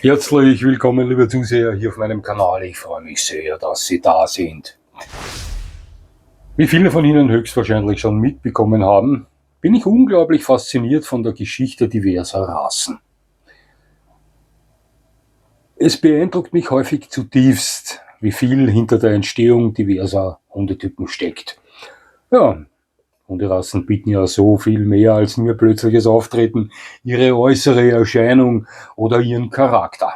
Herzlich willkommen, liebe Zuseher, hier auf meinem Kanal. Ich freue mich sehr, dass Sie da sind. Wie viele von Ihnen höchstwahrscheinlich schon mitbekommen haben, bin ich unglaublich fasziniert von der Geschichte diverser Rassen. Es beeindruckt mich häufig zutiefst, wie viel hinter der Entstehung diverser Hundetypen steckt. Ja, Hunderassen bieten ja so viel mehr als nur plötzliches Auftreten, ihre äußere Erscheinung oder ihren Charakter.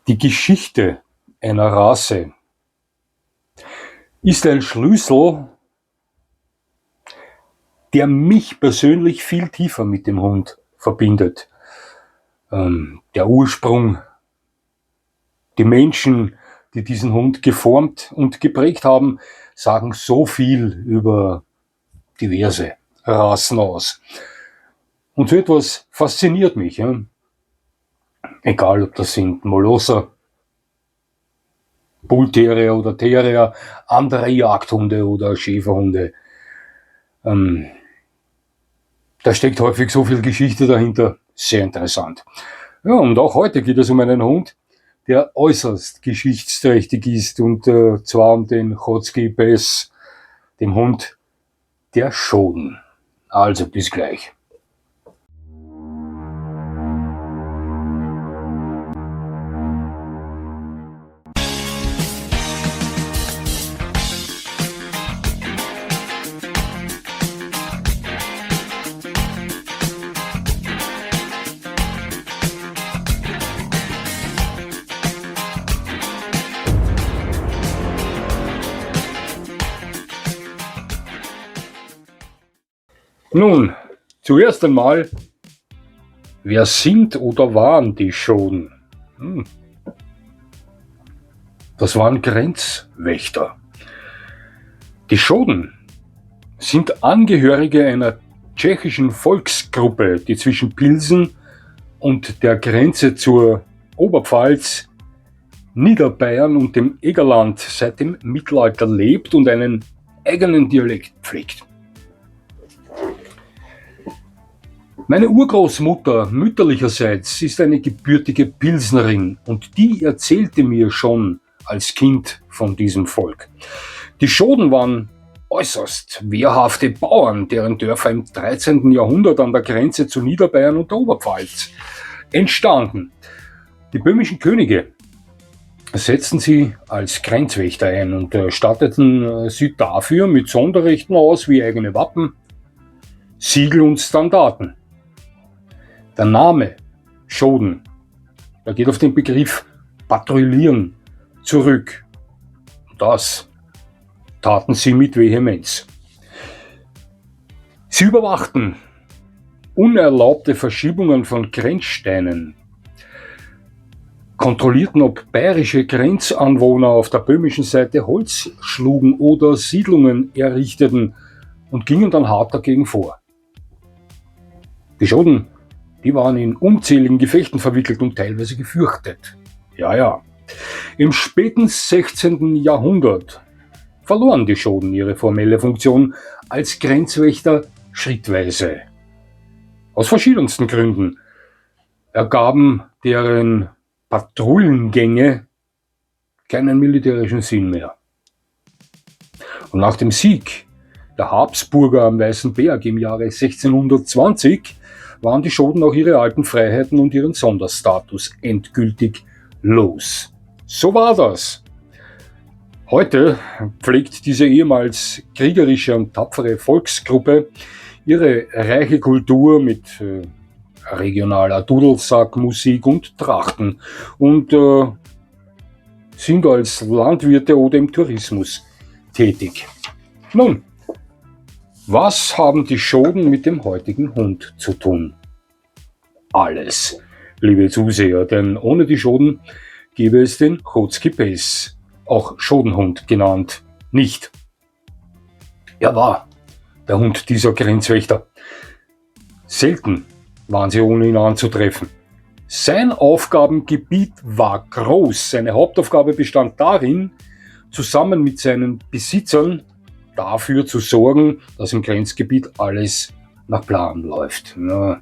Die Geschichte einer Rasse ist ein Schlüssel, der mich persönlich viel tiefer mit dem Hund verbindet. Der Ursprung, die Menschen, die diesen Hund geformt und geprägt haben, sagen so viel über diverse Rassen aus. Und so etwas fasziniert mich. Ja? Egal, ob das sind Molosser, Bullterrier oder Terrier, andere Jagdhunde oder Schäferhunde. Da steckt häufig so viel Geschichte dahinter. Sehr interessant. Ja, und auch heute geht es um einen Hund, der äußerst geschichtsträchtig ist, und zwar um den Chotzky Bes, dem Hund der Schoden. Also bis gleich. Nun, zuerst einmal, wer sind oder waren die Schoden? Das waren Grenzwächter. Die Schoden sind Angehörige einer tschechischen Volksgruppe, die zwischen Pilsen und der Grenze zur Oberpfalz, Niederbayern und dem Egerland seit dem Mittelalter lebt und einen eigenen Dialekt pflegt. Meine Urgroßmutter mütterlicherseits ist eine gebürtige Pilsnerin, und die erzählte mir schon als Kind von diesem Volk. Die Schoden waren äußerst wehrhafte Bauern, deren Dörfer im 13. Jahrhundert an der Grenze zu Niederbayern und der Oberpfalz entstanden. Die böhmischen Könige setzten sie als Grenzwächter ein und statteten sie dafür mit Sonderrechten aus wie eigene Wappen, Siegel und Standarten. Der Name Schoden, der geht auf den Begriff patrouillieren zurück. Das taten sie mit Vehemenz. Sie überwachten unerlaubte Verschiebungen von Grenzsteinen, kontrollierten, ob bayerische Grenzanwohner auf der böhmischen Seite Holz schlugen oder Siedlungen errichteten, und gingen dann hart dagegen vor. Die Schoden, die waren in unzähligen Gefechten verwickelt und teilweise gefürchtet. Ja. Im späten 16. Jahrhundert verloren die Schoden ihre formelle Funktion als Grenzwächter schrittweise. Aus verschiedensten Gründen ergaben deren Patrouillengänge keinen militärischen Sinn mehr. Und nach dem Sieg der Habsburger am Weißen Berg im Jahre 1620 waren die Schoden auch ihre alten Freiheiten und ihren Sonderstatus endgültig los. So war das. Heute pflegt diese ehemals kriegerische und tapfere Volksgruppe ihre reiche Kultur mit regionaler Dudelsackmusik und Trachten und sind als Landwirte oder im Tourismus tätig. Nun, was haben die Schoden mit dem heutigen Hund zu tun? Alles, liebe Zuseher, denn ohne die Schoden gäbe es den Chotzky Bes, auch Schodenhund genannt, nicht. Er war der Hund dieser Grenzwächter. Selten waren sie ohne ihn anzutreffen. Sein Aufgabengebiet war groß. Seine Hauptaufgabe bestand darin, zusammen mit seinen Besitzern dafür zu sorgen, dass im Grenzgebiet alles nach Plan läuft. Ja,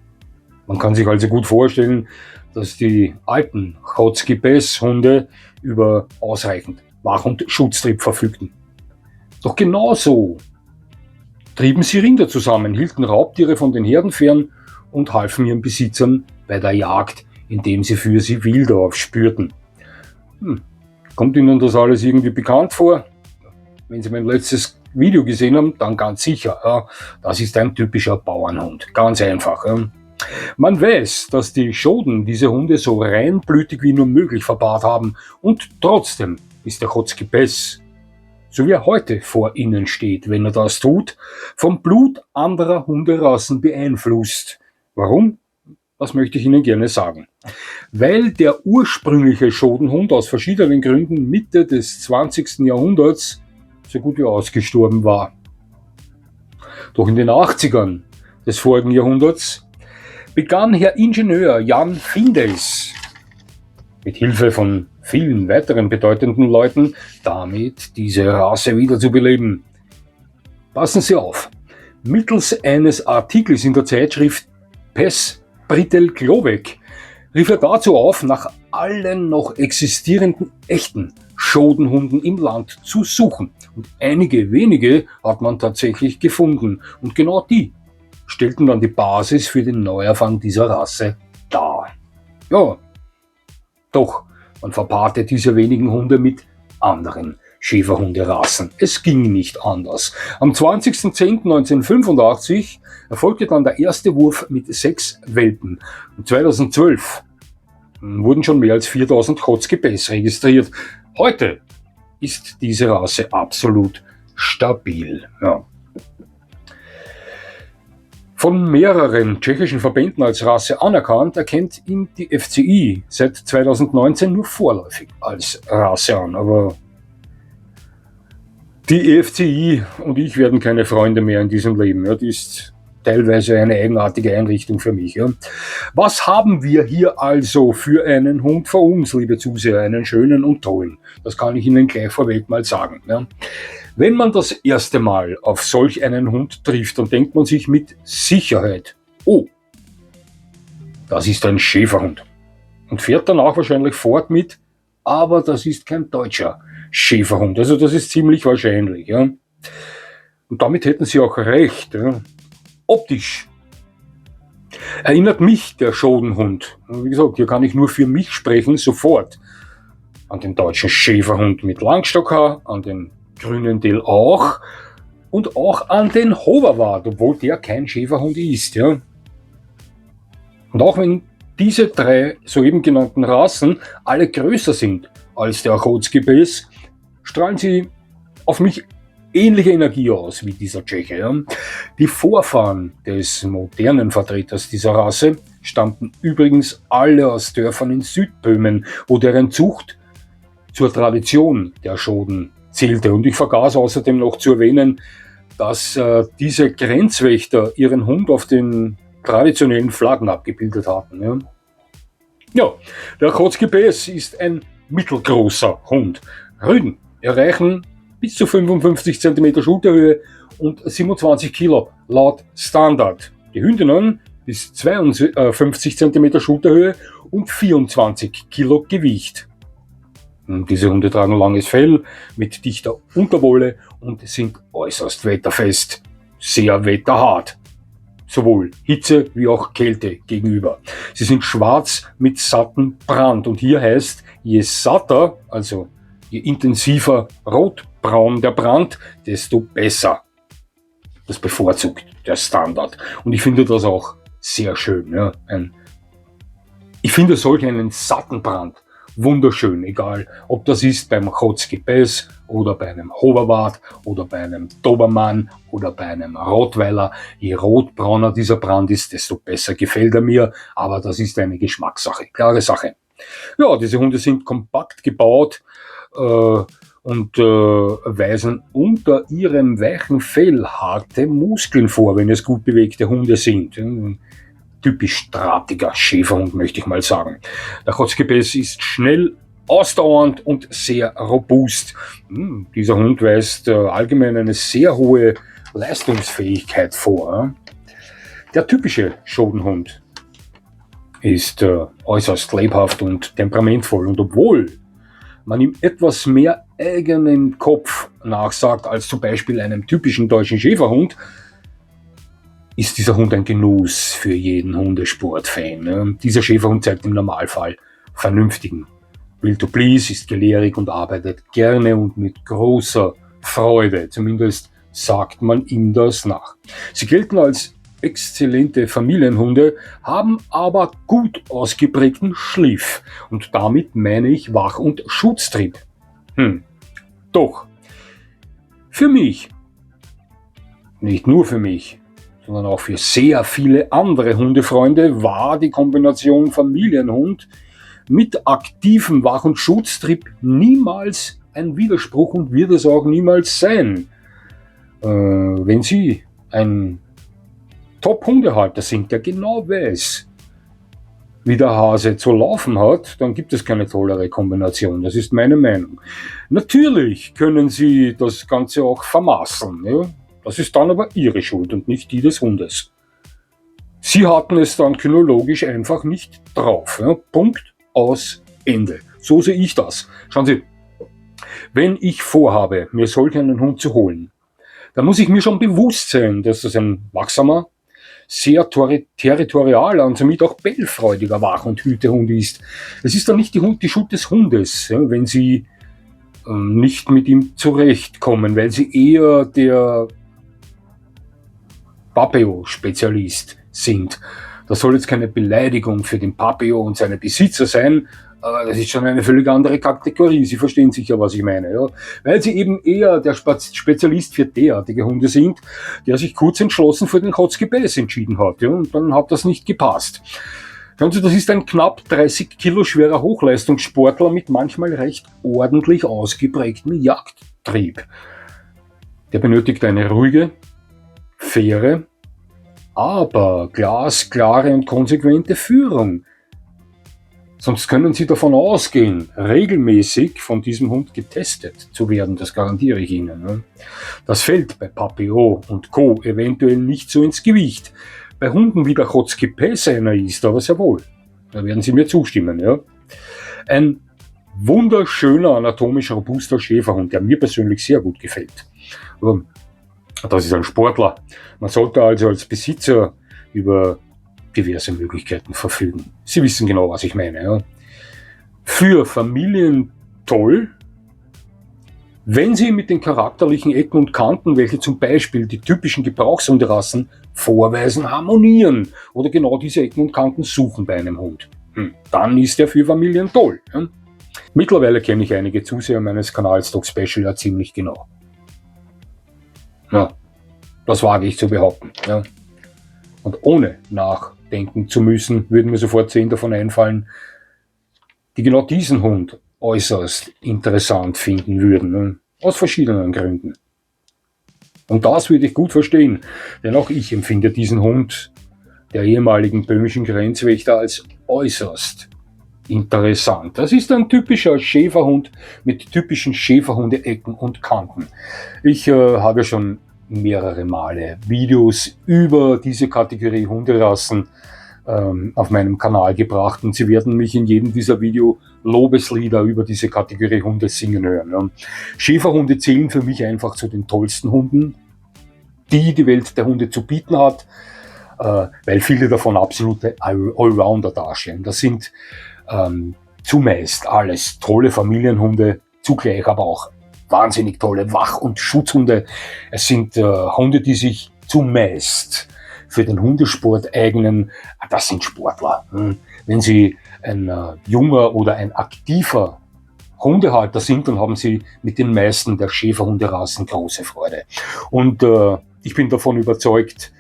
Man kann sich also gut vorstellen, dass die alten Chotzki-Bess-Hunde über ausreichend Wach- und Schutztrieb verfügten. Doch genauso trieben sie Rinder zusammen, hielten Raubtiere von den Herden fern und halfen ihren Besitzern bei der Jagd, indem sie für sie Wilder aufspürten. Kommt Ihnen das alles irgendwie bekannt vor? Wenn Sie mein letztes Video gesehen haben, dann ganz sicher. Ja, das ist ein typischer Bauernhund. Ganz einfach. Ja. Man weiß, dass die Schoden diese Hunde so reinblütig wie nur möglich verpaart haben und trotzdem ist der Chotzki-Bess, so wie er heute vor Ihnen steht, wenn er das tut, vom Blut anderer Hunderassen beeinflusst. Warum? Das möchte ich Ihnen gerne sagen. Weil der ursprüngliche Schodenhund aus verschiedenen Gründen Mitte des 20. Jahrhunderts so gut wie ausgestorben war. Doch in den 80ern des vorigen Jahrhunderts begann Herr Ingenieur Jan Findeis mit Hilfe von vielen weiteren bedeutenden Leuten damit diese Rasse wieder zu beleben. Passen Sie auf, mittels eines Artikels in der Zeitschrift Pes Britel Glowek rief er dazu auf, nach allen noch existierenden echten Schodenhunden im Land zu suchen. Und einige wenige hat man tatsächlich gefunden. Und genau die stellten dann die Basis für den Neuanfang dieser Rasse dar. Ja, doch man verpaarte diese wenigen Hunde mit anderen Schäferhunderassen. Es ging nicht anders. Am 20.10.1985 erfolgte dann der erste Wurf mit 6 Welpen. Und 2012 wurden schon mehr als 4000 Chotzki-Bess registriert. Heute ist diese Rasse absolut stabil. Ja. Von mehreren tschechischen Verbänden als Rasse anerkannt, erkennt ihn die FCI seit 2019 nur vorläufig als Rasse an. Aber die FCI und ich werden keine Freunde mehr in diesem Leben. Ja, das ist teilweise eine eigenartige Einrichtung für mich. Ja. Was haben wir hier also für einen Hund vor uns, liebe Zuseher? Einen schönen und tollen. Das kann ich Ihnen gleich vorweg mal sagen. Ja. Wenn man das erste Mal auf solch einen Hund trifft, dann denkt man sich mit Sicherheit, oh, das ist ein Schäferhund. Und fährt danach wahrscheinlich fort mit, aber das ist kein deutscher Schäferhund. Also das ist ziemlich wahrscheinlich. Ja. Und damit hätten Sie auch recht. Ja. Optisch erinnert mich der Schodenhund, wie gesagt, hier kann ich nur für mich sprechen, sofort an den deutschen Schäferhund mit Langstockhaar, an den Grünendel auch und auch an den Hoverwart, obwohl der kein Schäferhund ist. Ja. Und auch wenn diese 3 soeben genannten Rassen alle größer sind als der Chotzki-Bess, strahlen sie auf mich ähnliche Energie aus wie dieser Tscheche. Ja. Die Vorfahren des modernen Vertreters dieser Rasse stammten übrigens alle aus Dörfern in Südböhmen, wo deren Zucht zur Tradition der Schoden zählte. Und ich vergaß außerdem noch zu erwähnen, dass diese Grenzwächter ihren Hund auf den traditionellen Flaggen abgebildet hatten. Ja, ja, der Chotzki-Bess ist ein mittelgroßer Hund. Rüden erreichen bis zu 55 cm Schulterhöhe und 27 Kilo laut Standard. Die Hündinnen bis 52 cm Schulterhöhe und 24 Kilo Gewicht. Diese Hunde tragen langes Fell mit dichter Unterwolle und sind äußerst wetterfest, sehr wetterhart. Sowohl Hitze wie auch Kälte gegenüber. Sie sind schwarz mit sattem Brand und hier heißt, je satter, also je intensiver rotbraun der Brand, desto besser. Das bevorzugt der Standard. Und ich finde das auch sehr schön. Ja. Ich finde solch einen satten Brand wunderschön, egal ob das ist beim Chotzki-Bess oder bei einem Hoverwart oder bei einem Dobermann oder bei einem Rottweiler. Je rotbrauner dieser Brand ist, desto besser gefällt er mir, aber das ist eine Geschmackssache, klare Sache. Ja, diese Hunde sind kompakt gebaut und weisen unter ihrem weichen Fell harte Muskeln vor, wenn es gut bewegte Hunde sind. Typisch drahtiger Schäferhund, möchte ich mal sagen. Der Chotzki-Bess ist schnell, ausdauernd und sehr robust. Dieser Hund weist allgemein eine sehr hohe Leistungsfähigkeit vor. Der typische Schodenhund ist äußerst lebhaft und temperamentvoll. Und obwohl man ihm etwas mehr eigenen Kopf nachsagt als zum Beispiel einem typischen deutschen Schäferhund, ist dieser Hund ein Genuss für jeden Hundesportfan. Dieser Schäferhund zeigt im Normalfall vernünftigen Will to please, ist gelehrig und arbeitet gerne und mit großer Freude. Zumindest sagt man ihm das nach. Sie gelten als exzellente Familienhunde, haben aber gut ausgeprägten Schliff. Und damit meine ich Wach- und Schutztrieb. Doch, für mich, nicht nur für mich, sondern auch für sehr viele andere Hundefreunde war die Kombination Familienhund mit aktivem Wach- und Schutztrieb niemals ein Widerspruch und wird es auch niemals sein. Wenn Sie ein Top-Hundehalter sind, der genau weiß, wie der Hase zu laufen hat, dann gibt es keine tollere Kombination. Das ist meine Meinung. Natürlich können Sie das Ganze auch vermaßen. Ja? Das ist dann aber Ihre Schuld und nicht die des Hundes. Sie hatten es dann kynologisch einfach nicht drauf. Ja? Punkt, aus, Ende. So sehe ich das. Schauen Sie, wenn ich vorhabe, mir solch einen Hund zu holen, dann muss ich mir schon bewusst sein, dass das ein wachsamer, sehr territorialer und somit auch bellfreudiger Wach- und Hütehund ist. Es ist dann nicht die Schuld des Hundes, ja, wenn Sie nicht mit ihm zurechtkommen, weil Sie eher der Papillon-Spezialist sind. Das soll jetzt keine Beleidigung für den Papillon und seine Besitzer sein, aber das ist schon eine völlig andere Kategorie. Sie verstehen sicher, was ich meine. Ja? Weil Sie eben eher der Spezialist für derartige Hunde sind, der sich kurz entschlossen für den Kotzgebäß entschieden hat. Ja? Und dann hat das nicht gepasst. Schauen Sie, das ist ein knapp 30 Kilo schwerer Hochleistungssportler mit manchmal recht ordentlich ausgeprägtem Jagdtrieb. Der benötigt eine ruhige, faire, aber glasklare und konsequente Führung. Sonst können Sie davon ausgehen, regelmäßig von diesem Hund getestet zu werden, das garantiere ich Ihnen. Das fällt bei Papillon und Co. eventuell nicht so ins Gewicht. Bei Hunden wie der Kotzgebäß einer ist, aber sehr wohl. Da werden Sie mir zustimmen. Ja? Ein wunderschöner, anatomisch robuster Schäferhund, der mir persönlich sehr gut gefällt. Das ist ein Sportler. Man sollte also als Besitzer über diverse Möglichkeiten verfügen. Sie wissen genau, was ich meine. Ja? Für Familien toll, wenn sie mit den charakterlichen Ecken und Kanten, welche zum Beispiel die typischen Gebrauchshunderassen vorweisen, harmonieren oder genau diese Ecken und Kanten suchen bei einem Hund. Dann ist er für Familien toll. Ja? Mittlerweile kenne ich einige Zuseher meines Kanals Dog Special ja ziemlich genau. Ja, das wage ich zu behaupten. Ja. Und ohne nachdenken zu müssen, würden mir sofort 10 davon einfallen, die genau diesen Hund äußerst interessant finden würden. Ne. Aus verschiedenen Gründen. Und das würde ich gut verstehen, denn auch ich empfinde diesen Hund der ehemaligen böhmischen Grenzwächter als äußerst interessant. Das ist ein typischer Schäferhund mit typischen Schäferhunde-Ecken und Kanten. Ich habe schon mehrere Male Videos über diese Kategorie Hunderassen auf meinem Kanal gebracht und Sie werden mich in jedem dieser Video Lobeslieder über diese Kategorie Hunde singen hören. Schäferhunde zählen für mich einfach zu den tollsten Hunden, die die Welt der Hunde zu bieten hat, weil viele davon absolute Allrounder darstellen. Das sind zumeist alles tolle Familienhunde, zugleich aber auch wahnsinnig tolle Wach- und Schutzhunde. Es sind Hunde, die sich zumeist für den Hundesport eignen. Das sind Sportler. Wenn Sie ein junger oder ein aktiver Hundehalter sind, dann haben Sie mit den meisten der Schäferhunderassen große Freude. Und ich bin davon überzeugt,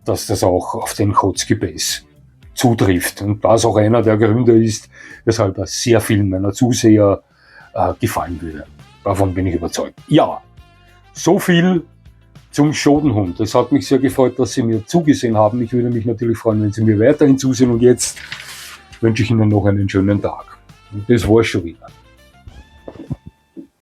dass das auch auf den Kotzgebäß zutrifft. Und das auch einer der Gründe ist, weshalb er sehr vielen meiner Zuseher gefallen würde. Davon bin ich überzeugt. Ja, so viel zum Schotenhund. Es hat mich sehr gefreut, dass Sie mir zugesehen haben. Ich würde mich natürlich freuen, wenn Sie mir weiterhin zusehen. Und jetzt wünsche ich Ihnen noch einen schönen Tag. Und das war's schon wieder.